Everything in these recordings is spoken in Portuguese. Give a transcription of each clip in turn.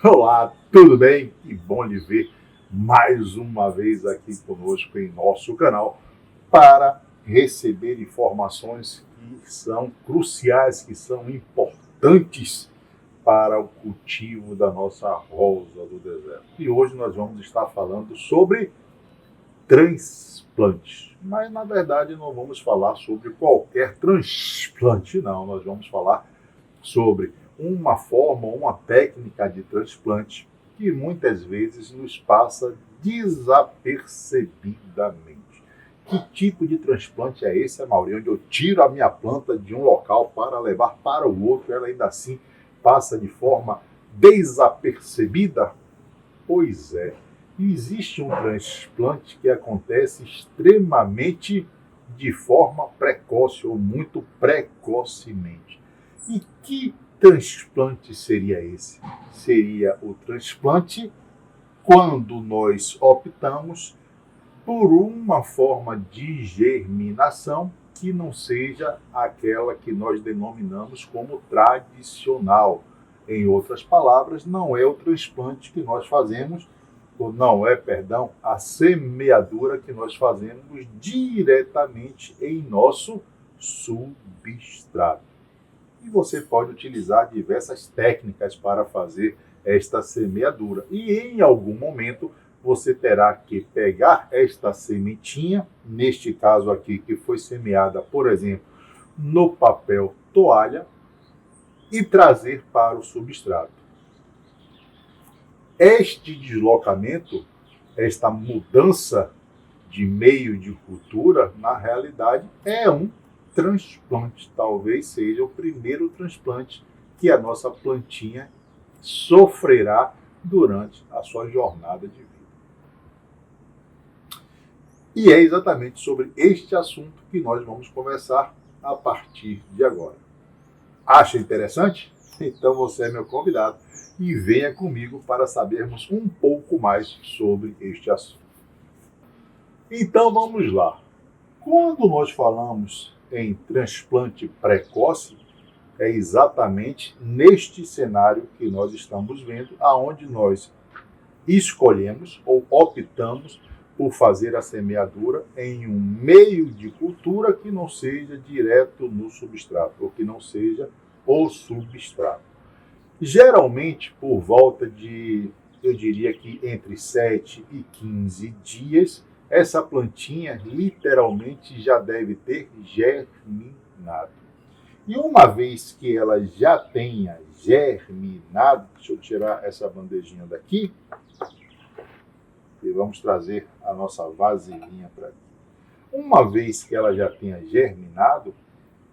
Olá, tudo bem? Que bom lhe ver mais uma vez aqui conosco em nosso canal para receber informações que são cruciais, que são importantes para o cultivo da nossa rosa do deserto. E hoje nós vamos estar falando sobre transplantes. Mas na verdade não vamos falar sobre qualquer transplante, não. Nós vamos falar sobre uma forma, uma técnica de transplante que muitas vezes nos passa desapercebidamente. Que tipo de transplante é esse, Amaury, onde eu tiro a minha planta de um local para levar para o outro, ela ainda assim passa de forma desapercebida? Pois é, existe um transplante que acontece extremamente de forma precoce ou muito precocemente. E que transplante seria esse? Seria o transplante quando nós optamos por uma forma de germinação que não seja aquela que nós denominamos como tradicional. Em outras palavras, não é o transplante que nós fazemos, ou não é, perdão, a semeadura que nós fazemos diretamente em nosso substrato. E você pode utilizar diversas técnicas para fazer esta semeadura. E em algum momento você terá que pegar esta sementinha, neste caso aqui que foi semeada, por exemplo, no papel toalha, e trazer para o substrato. Este deslocamento, esta mudança de meio de cultura, na realidade, é um transplante. Talvez seja o primeiro transplante que a nossa plantinha sofrerá durante a sua jornada de vida. E é exatamente sobre este assunto que nós vamos conversar a partir de agora. Acha interessante? Então você é meu convidado e venha comigo para sabermos um pouco mais sobre este assunto. Então vamos lá. Quando nós falamos em transplante precoce, é exatamente neste cenário que nós estamos vendo, aonde nós escolhemos ou optamos por fazer a semeadura em um meio de cultura que não seja direto no substrato, ou que não seja o substrato. Geralmente, por volta de, eu diria que entre 7 e 15 dias, essa plantinha literalmente já deve ter germinado. E uma vez que ela já tenha germinado, deixa eu tirar essa bandejinha daqui, e vamos trazer a nossa vasilhinha para aqui. Uma vez que ela já tenha germinado,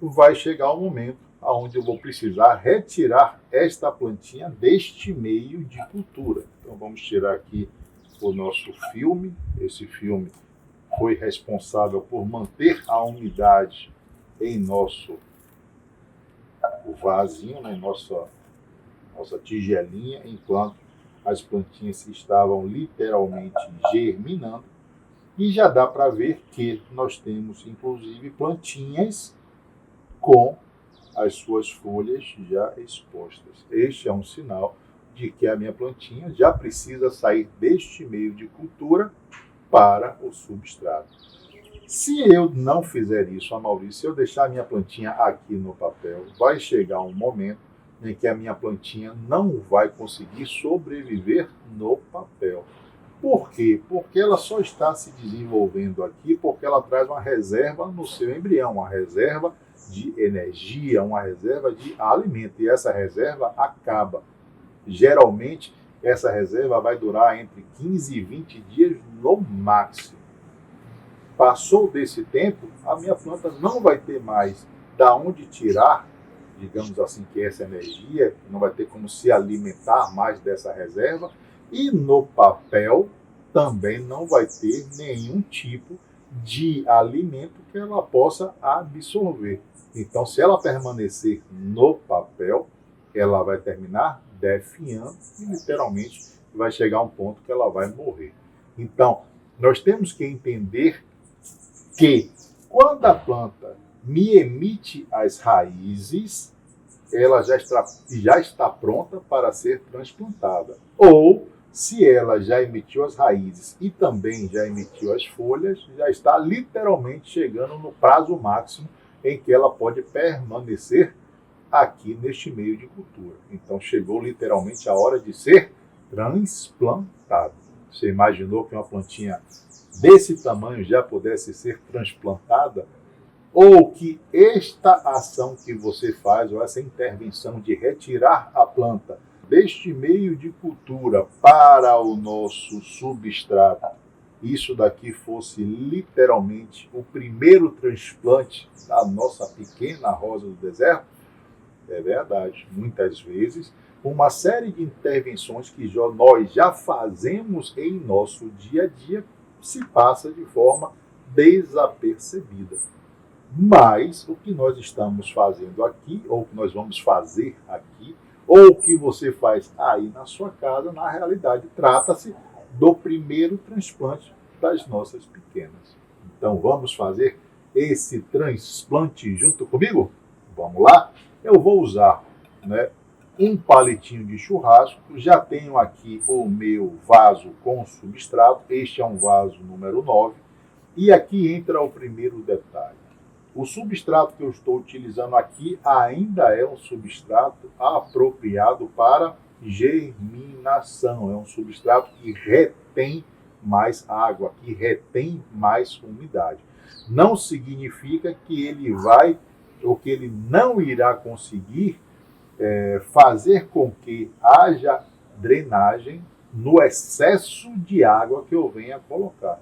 vai chegar o momento onde eu vou precisar retirar esta plantinha deste meio de cultura. Então vamos tirar aqui o nosso filme. Esse filme foi responsável por manter a umidade em nosso vasinho, né, em nossa tigelinha, enquanto as plantinhas estavam literalmente germinando. E já dá para ver que nós temos, inclusive, plantinhas com as suas folhas já expostas. Este é um sinal de que a minha plantinha já precisa sair deste meio de cultura para o substrato. Se eu não fizer isso, Amaury, se eu deixar a minha plantinha aqui no papel, vai chegar um momento em que a minha plantinha não vai conseguir sobreviver no papel. Por quê? Porque ela só está se desenvolvendo aqui porque ela traz uma reserva no seu embrião, uma reserva de energia, uma reserva de alimento. E essa reserva acaba. Geralmente, essa reserva vai durar entre 15 e 20 dias no máximo. Passou desse tempo, a minha planta não vai ter mais da onde tirar, digamos assim, que essa energia, não vai ter como se alimentar mais dessa reserva, e no papel também não vai ter nenhum tipo de alimento que ela possa absorver. Então, se ela permanecer no papel, ela vai terminar definhando e literalmente vai chegar a um ponto que ela vai morrer. Então, nós temos que entender que quando a planta me emite as raízes, ela já está pronta para ser transplantada. Ou, se ela já emitiu as raízes e também já emitiu as folhas, já está literalmente chegando no prazo máximo em que ela pode permanecer aqui neste meio de cultura. Então chegou literalmente a hora de ser transplantado. Você imaginou que uma plantinha desse tamanho já pudesse ser transplantada? Ou que esta ação que você faz, ou essa intervenção de retirar a planta deste meio de cultura para o nosso substrato, isso daqui fosse literalmente o primeiro transplante da nossa pequena rosa do deserto? É verdade. Muitas vezes, uma série de intervenções que nós já fazemos em nosso dia a dia se passa de forma desapercebida. Mas o que nós estamos fazendo aqui, ou o que nós vamos fazer aqui, ou o que você faz aí na sua casa, na realidade, trata-se do primeiro transplante das nossas pequenas. Então vamos fazer esse transplante junto comigo? Vamos lá? Eu vou usar, um palitinho de churrasco. Já tenho aqui o meu vaso com substrato. Este é um vaso número 9. E aqui entra o primeiro detalhe. O substrato que eu estou utilizando aqui ainda é um substrato apropriado para germinação. É um substrato que retém mais água, que retém mais umidade. Não significa que ele vai, ou que ele não irá conseguir fazer com que haja drenagem no excesso de água que eu venha colocar.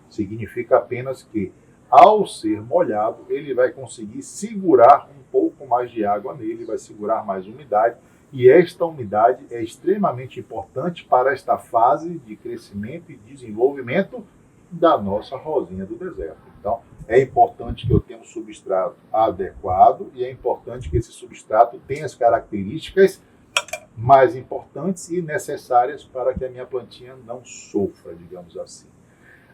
Significa apenas que, ao ser molhado, ele vai conseguir segurar um pouco mais de água nele, vai segurar mais umidade, e esta umidade é extremamente importante para esta fase de crescimento e desenvolvimento da nossa rosinha do deserto. Então, é importante que eu tenha um substrato adequado e é importante que esse substrato tenha as características mais importantes e necessárias para que a minha plantinha não sofra, digamos assim.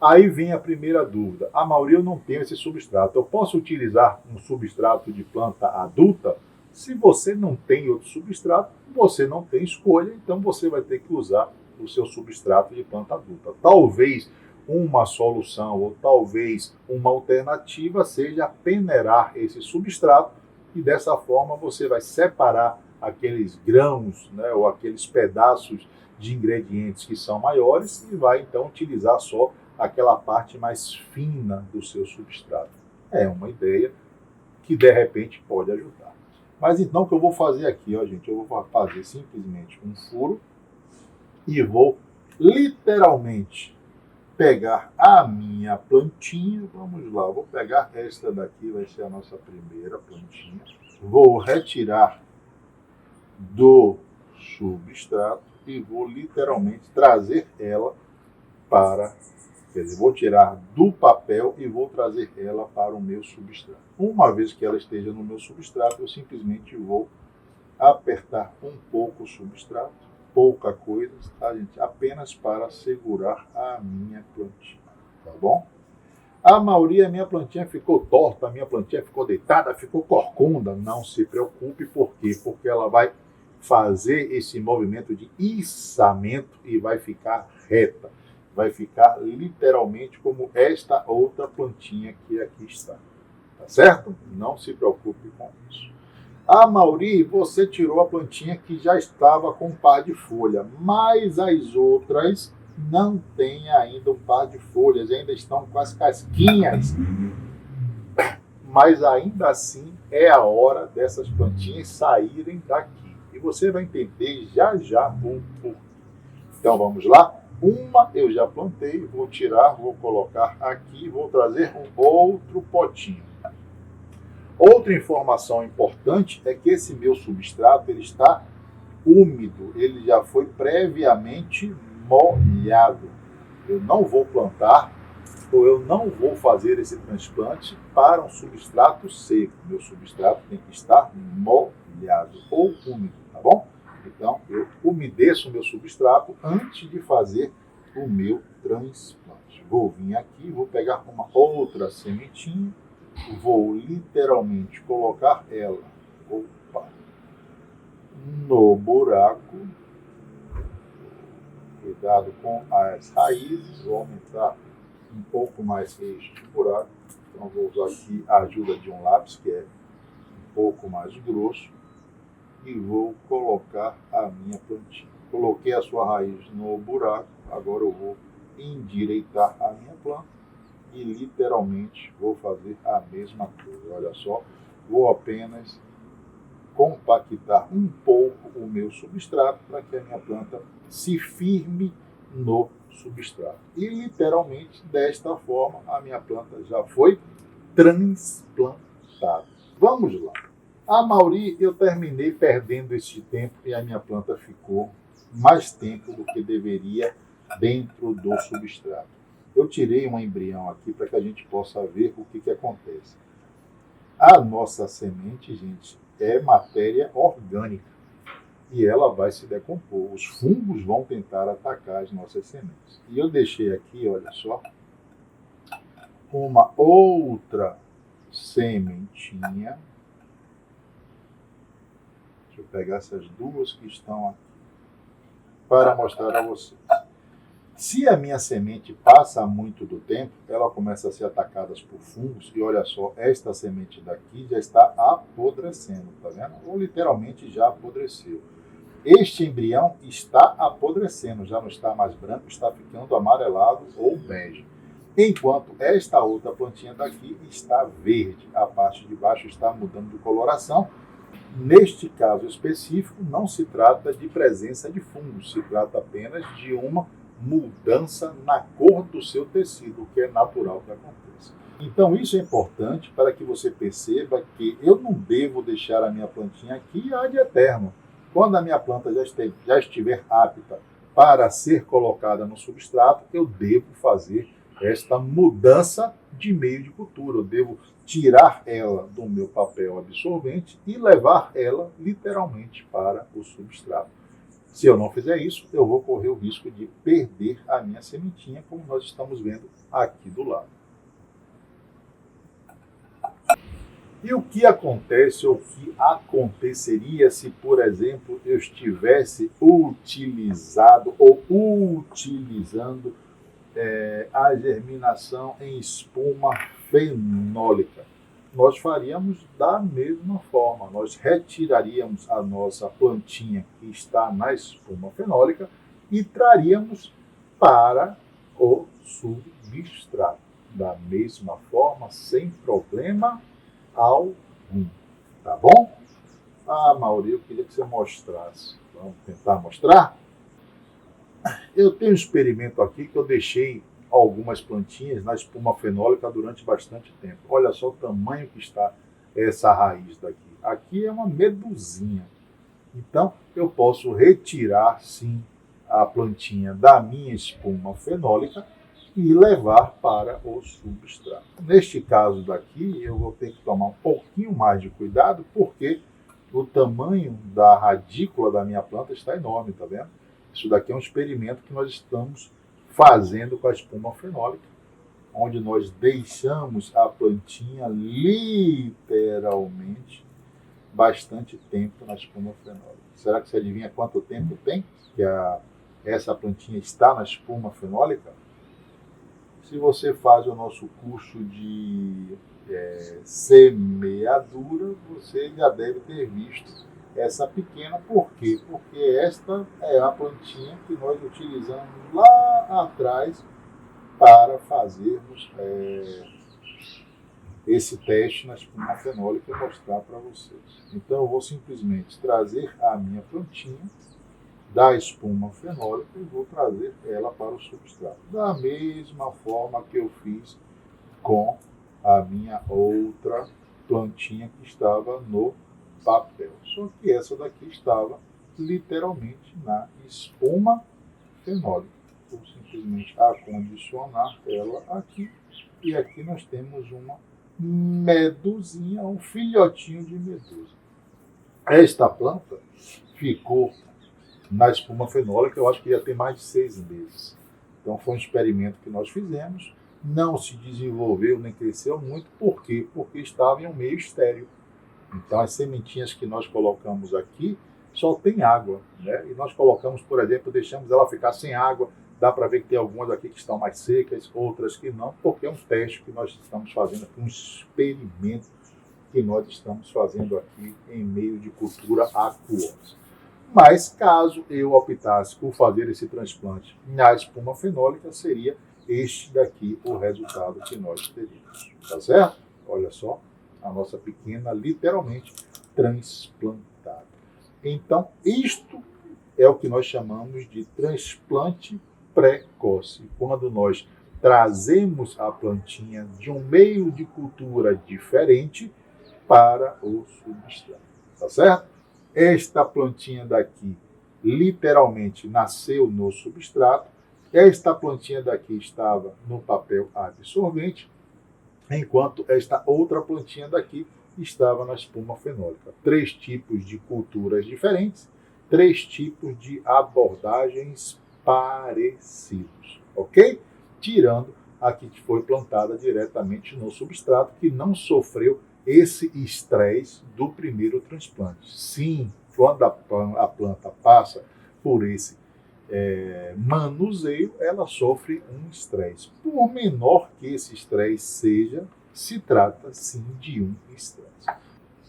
Aí vem a primeira dúvida. A maioria eu não tem esse substrato. Eu posso utilizar um substrato de planta adulta? Se você não tem outro substrato, você não tem escolha, então você vai ter que usar o seu substrato de planta adulta. Talvez uma solução ou talvez uma alternativa seja peneirar esse substrato e dessa forma você vai separar aqueles grãos, ou aqueles pedaços de ingredientes que são maiores e vai então utilizar só aquela parte mais fina do seu substrato. É uma ideia que de repente pode ajudar. Mas então o que eu vou fazer aqui, gente, eu vou fazer simplesmente um furo e vou literalmente pegar a minha plantinha. Vamos lá, vou pegar esta daqui, vai ser a nossa primeira plantinha. Vou retirar do substrato e vou literalmente trazer ela para... Quer dizer, vou tirar do papel e vou trazer ela para o meu substrato. Uma vez que ela esteja no meu substrato, eu simplesmente vou apertar um pouco o substrato, pouca coisa, tá, gente? Apenas para segurar a minha plantinha, tá bom? A maioria, a minha plantinha ficou torta, a minha plantinha ficou deitada, ficou corcunda. Não se preocupe, por quê? Porque ela vai fazer esse movimento de içamento e vai ficar reta. Vai ficar literalmente como esta outra plantinha que aqui está. Tá certo? Não se preocupe com isso. A Mauri, você tirou a plantinha que já estava com um par de folha, mas as outras não têm ainda um par de folhas, ainda estão com as casquinhas. Mas ainda assim é a hora dessas plantinhas saírem daqui. E você vai entender já já o porquê. Então vamos lá? Uma eu já plantei, vou tirar, vou colocar aqui, vou trazer um outro potinho. Outra informação importante é que esse meu substrato ele está úmido, ele já foi previamente molhado. Eu não vou plantar ou eu não vou fazer esse transplante para um substrato seco. Meu substrato tem que estar molhado ou úmido, tá bom? Então, eu umedeço o meu substrato antes de fazer o meu transplante. Vou vir aqui, vou pegar uma outra sementinha, vou literalmente colocar ela. Opa! no buraco. Cuidado com as raízes, vou aumentar um pouco mais este buraco. Então vou usar aqui a ajuda de um lápis que é um pouco mais grosso e vou colocar a minha plantinha. Coloquei a sua raiz no buraco, agora eu vou endireitar a minha planta e literalmente vou fazer a mesma coisa. Olha só, vou apenas compactar um pouco o meu substrato para que a minha planta se firme no substrato. E literalmente desta forma a minha planta já foi transplantada. Vamos lá. A Mauri, eu terminei perdendo este tempo e a minha planta ficou mais tempo do que deveria dentro do substrato. Eu tirei um embrião aqui para que a gente possa ver o que acontece. A nossa semente, gente, é matéria orgânica e ela vai se decompor. Os fungos vão tentar atacar as nossas sementes. E eu deixei aqui, olha só, uma outra sementinha. Deixa eu pegar essas duas que estão aqui para mostrar a vocês. Se a minha semente passa muito do tempo, ela começa a ser atacada por fungos e olha só, esta semente daqui já está apodrecendo, tá vendo? Ou literalmente já apodreceu. Este embrião está apodrecendo, já não está mais branco, está ficando amarelado ou bege. Enquanto esta outra plantinha daqui está verde, a parte de baixo está mudando de coloração. Neste caso específico, não se trata de presença de fungos, se trata apenas de uma mudança na cor do seu tecido, o que é natural que aconteça. Então isso é importante para que você perceba que eu não devo deixar a minha plantinha aqui ad eterno. Quando a minha planta já estiver apta para ser colocada no substrato, eu devo fazer esta mudança de meio de cultura. Eu devo tirar ela do meu papel absorvente e levar ela literalmente para o substrato. Se eu não fizer isso, eu vou correr o risco de perder a minha sementinha, como nós estamos vendo aqui do lado. E o que acontece ou o que aconteceria se, por exemplo, eu estivesse utilizando a germinação em espuma fenólica? Nós faríamos da mesma forma. Nós retiraríamos a nossa plantinha que está na espuma fenólica e traríamos para o substrato. Da mesma forma, sem problema algum. Tá bom? Ah, Mauri, eu queria que você mostrasse. Vamos tentar mostrar? Eu tenho um experimento aqui que eu deixei algumas plantinhas na espuma fenólica durante bastante tempo. Olha só o tamanho que está essa raiz daqui. Aqui é uma medusinha. Então, eu posso retirar, sim, a plantinha da minha espuma fenólica e levar para o substrato. Neste caso daqui, eu vou ter que tomar um pouquinho mais de cuidado, porque o tamanho da radícula da minha planta está enorme, tá vendo? Isso daqui é um experimento que nós estamos fazendo com a espuma fenólica, onde nós deixamos a plantinha literalmente bastante tempo na espuma fenólica. Será que você adivinha quanto tempo tem que essa plantinha está na espuma fenólica? Se você faz o nosso curso de semeadura, você já deve ter visto essa pequena. Por quê? Porque esta é a plantinha que nós utilizamos lá atrás para fazermos esse teste na espuma fenólica e mostrar para vocês. Então eu vou simplesmente trazer a minha plantinha da espuma fenólica e vou trazer ela para o substrato. Da mesma forma que eu fiz com a minha outra plantinha que estava no papel. Só que essa daqui estava literalmente na espuma fenólica. Vou simplesmente acondicionar ela aqui. E aqui nós temos uma medusinha, um filhotinho de medusa. Esta planta ficou na espuma fenólica, eu acho que ia ter mais de 6 meses. Então foi um experimento que nós fizemos. Não se desenvolveu nem cresceu muito. Por quê? Porque estava em um meio estéril. Então as sementinhas que nós colocamos aqui só tem água, né? E nós colocamos, por exemplo, deixamos ela ficar sem água. Dá para ver que tem algumas aqui que estão mais secas, outras que não, porque é um teste que nós estamos fazendo aqui, um experimento que nós estamos fazendo aqui em meio de cultura aquosa. Mas caso eu optasse por fazer esse transplante na espuma fenólica, seria este daqui o resultado que nós teríamos. Tá certo? Olha só, a nossa pequena, literalmente, transplantada. Então, isto é o que nós chamamos de transplante precoce. Quando nós trazemos a plantinha de um meio de cultura diferente para o substrato. Tá certo? Esta plantinha daqui literalmente nasceu no substrato. Esta plantinha daqui estava no papel absorvente, enquanto esta outra plantinha daqui estava na espuma fenólica. 3 tipos de culturas diferentes, 3 tipos de abordagens parecidos, ok? Tirando a que foi plantada diretamente no substrato, que não sofreu esse estresse do primeiro transplante. Sim, quando a planta passa por esse manuseio, ela sofre um estresse. Por menor que esse estresse seja, se trata sim de um estresse.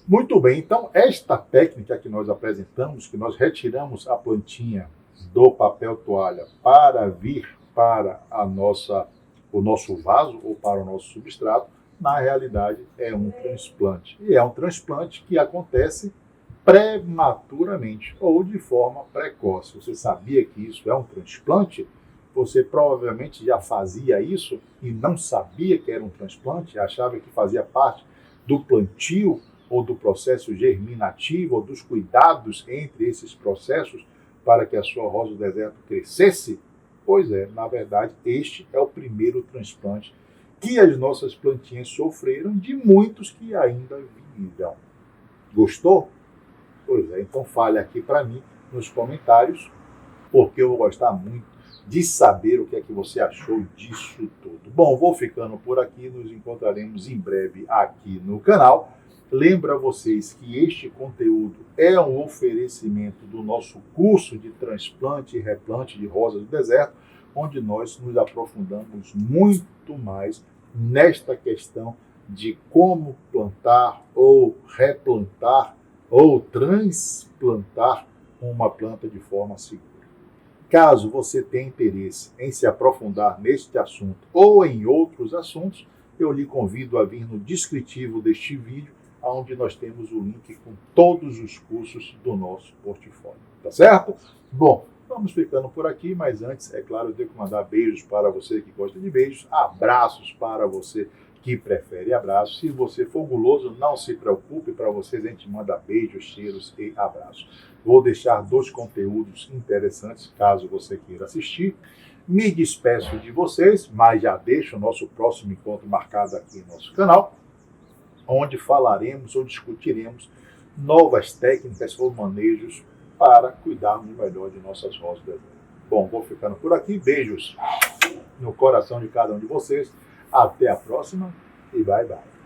Muito bem, então esta técnica que nós apresentamos, que nós retiramos a plantinha do papel toalha para vir para o nosso vaso ou para o nosso substrato, na realidade é um transplante. E é um transplante que acontece prematuramente ou de forma precoce. Você sabia que isso é um transplante? Você provavelmente já fazia isso e não sabia que era um transplante, achava que fazia parte do plantio ou do processo germinativo, ou dos cuidados entre esses processos para que a sua rosa do deserto crescesse? Pois é, na verdade, este é o primeiro transplante que as nossas plantinhas sofreram, de muitos que ainda virão. Gostou? Pois é, então fale aqui para mim nos comentários, porque eu vou gostar muito de saber o que é que você achou disso tudo. Bom, vou ficando por aqui, nos encontraremos em breve aqui no canal. Lembro a vocês que este conteúdo é um oferecimento do nosso curso de transplante e replante de rosas do deserto, onde nós nos aprofundamos muito mais nesta questão de como plantar ou replantar ou transplantar uma planta de forma segura. Caso você tenha interesse em se aprofundar neste assunto ou em outros assuntos, eu lhe convido a vir no descritivo deste vídeo, onde nós temos o link com todos os cursos do nosso portfólio. Tá certo? Bom, vamos ficando por aqui, mas antes, é claro, eu tenho que mandar beijos para você que gosta de beijos, abraços para você que prefere abraços. Se você for guloso, não se preocupe, para vocês a gente manda beijos, cheiros e abraços. Vou deixar 2 conteúdos interessantes, caso você queira assistir. Me despeço de vocês, mas já deixo o nosso próximo encontro marcado aqui no nosso canal, onde falaremos ou discutiremos novas técnicas ou manejos para cuidarmos melhor de nossas rosas do deserto. Bom, vou ficando por aqui. Beijos no coração de cada um de vocês. Até a próxima e bye bye.